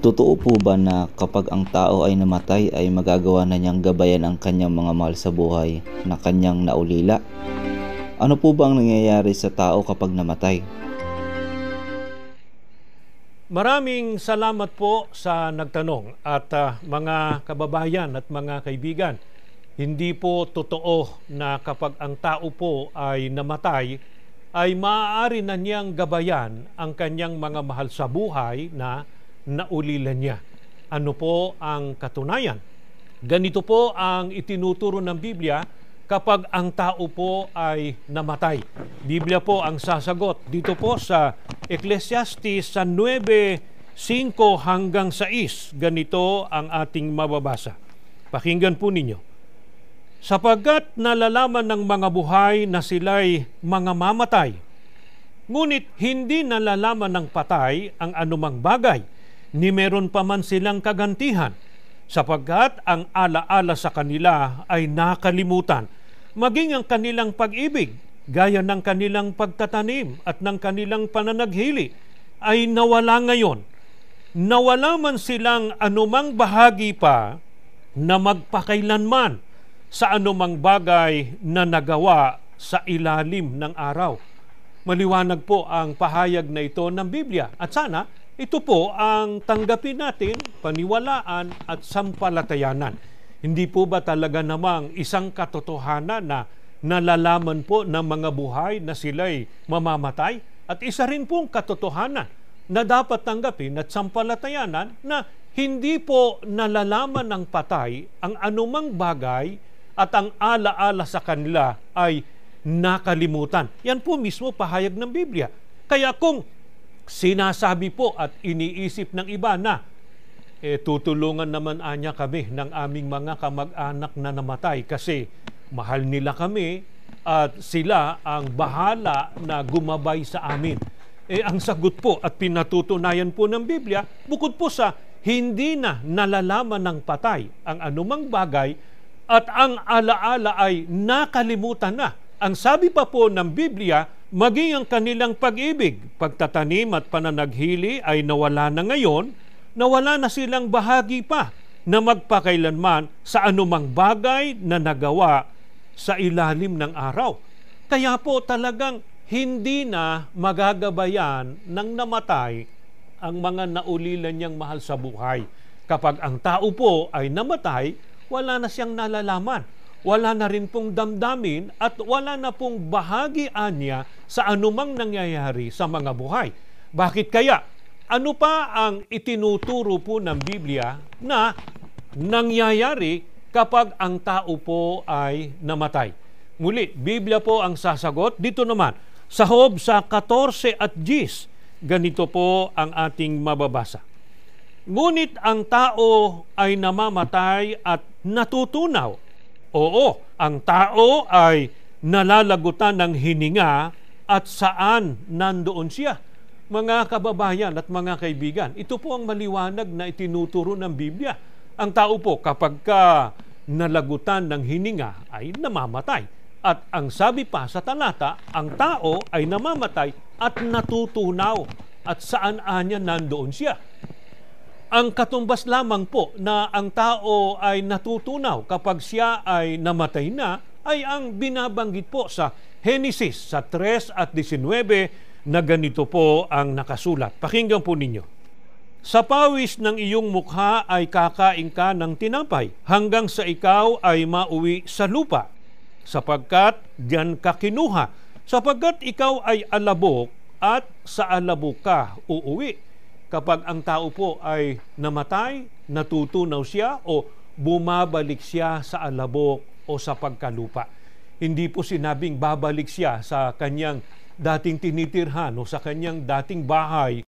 Totoo po ba na kapag ang tao ay namatay ay magagawa na niyang gabayan ang kanyang mga mahal sa buhay na kanyang naulila? Ano po ba ang nangyayari sa tao kapag namatay? Maraming salamat po sa nagtanong at mga kababayan at mga kaibigan. Hindi po totoo na kapag ang tao po ay namatay, ay maaari na niyang gabayan ang kanyang mga mahal sa buhay na naulilan niya. Ano po ang katunayan? Ganito po ang itinuturo ng Biblia kapag ang tao po ay namatay. Biblia po ang sasagot dito po sa Ecclesiastes sa 9:5 hanggang 6. Ganito ang ating mababasa. Pakinggan po ninyo. Sapagkat nalalaman ng mga buhay na sila'y mga mamatay, ngunit hindi nalalaman ng patay ang anumang bagay, ni meron pa man silang kagantihan, sapagkat ang alaala sa kanila ay nakalimutan, maging ang kanilang pag-ibig, gaya ng kanilang pagtatanim at ng kanilang pananaghili, ay nawala ngayon. Nawala man silang anumang bahagi pa na magpakailanman sa anumang bagay na nagawa sa ilalim ng araw. Maliwanag po ang pahayag na ito ng Biblia. At sana, ito po ang tanggapin natin, paniwalaan at sampalatayanan. Hindi po ba talaga namang isang katotohanan na nalalaman po ng mga buhay na sila'y mamamatay? At isa rin pong katotohanan na dapat tanggapin at sampalatayanan na hindi po nalalaman ng patay ang anumang bagay at ang alaala sa kanila ay nakalimutan. Yan po mismo pahayag ng Biblia. Kaya kung sinasabi po at iniisip ng iba na tutulungan naman anya kami ng aming mga kamag-anak na namatay kasi mahal nila kami at sila ang bahala na gumabay sa amin. Ang sagot po at pinatutunayan po ng Biblia, bukod po sa hindi na nalalaman ng patay ang anumang bagay at ang alaala ay nakalimutan na. Ang sabi pa po ng Biblia, maging ang kanilang pag-ibig, pagtatanim at pananaghili ay nawala na ngayon, nawala na silang bahagi pa na magpakailanman sa anumang bagay na nagawa sa ilalim ng araw. Kaya po talagang hindi na magagabayan ng namatay ang mga naulilan niyang mahal sa buhay. Kapag ang tao po ay namatay, wala na siyang nalalaman. Wala na rin pong damdamin at wala na pong bahagian niya sa anumang nangyayari sa mga buhay. Bakit kaya? Ano pa ang itinuturo po ng Biblia na nangyayari kapag ang tao po ay namatay? Muli, Biblia po ang sasagot. Dito naman, sa Job sa 14 at 10, ganito po ang ating mababasa. Ngunit ang tao ay namamatay at natutunaw. Oo, ang tao ay nalalagutan ng hininga at saan nandoon siya. Mga kababayan at mga kaibigan, ito po ang maliwanag na itinuturo ng Biblia. Ang tao po kapag nalagutan ng hininga ay namamatay. At ang sabi pa sa talata, ang tao ay namamatay at natutunaw. At saan anya nandoon siya? Ang katumbas lamang po na ang tao ay natutunaw kapag siya ay namatay na ay ang binabanggit po sa Henesis sa 3 at 19 na ganito po ang nakasulat. Pakinggan po ninyo. Sa pawis ng iyong mukha ay kakain ka ng tinapay hanggang sa ikaw ay mauwi sa lupa, sapagkat diyan ka kinuha, sapagkat ikaw ay alabok at sa alabok ka uuwi. Kapag ang tao po ay namatay, natutunaw siya o bumabalik siya sa alabok o sa pagkalupa. Hindi po sinabing babalik siya sa kanyang dating tinitirhan o sa kanyang dating bahay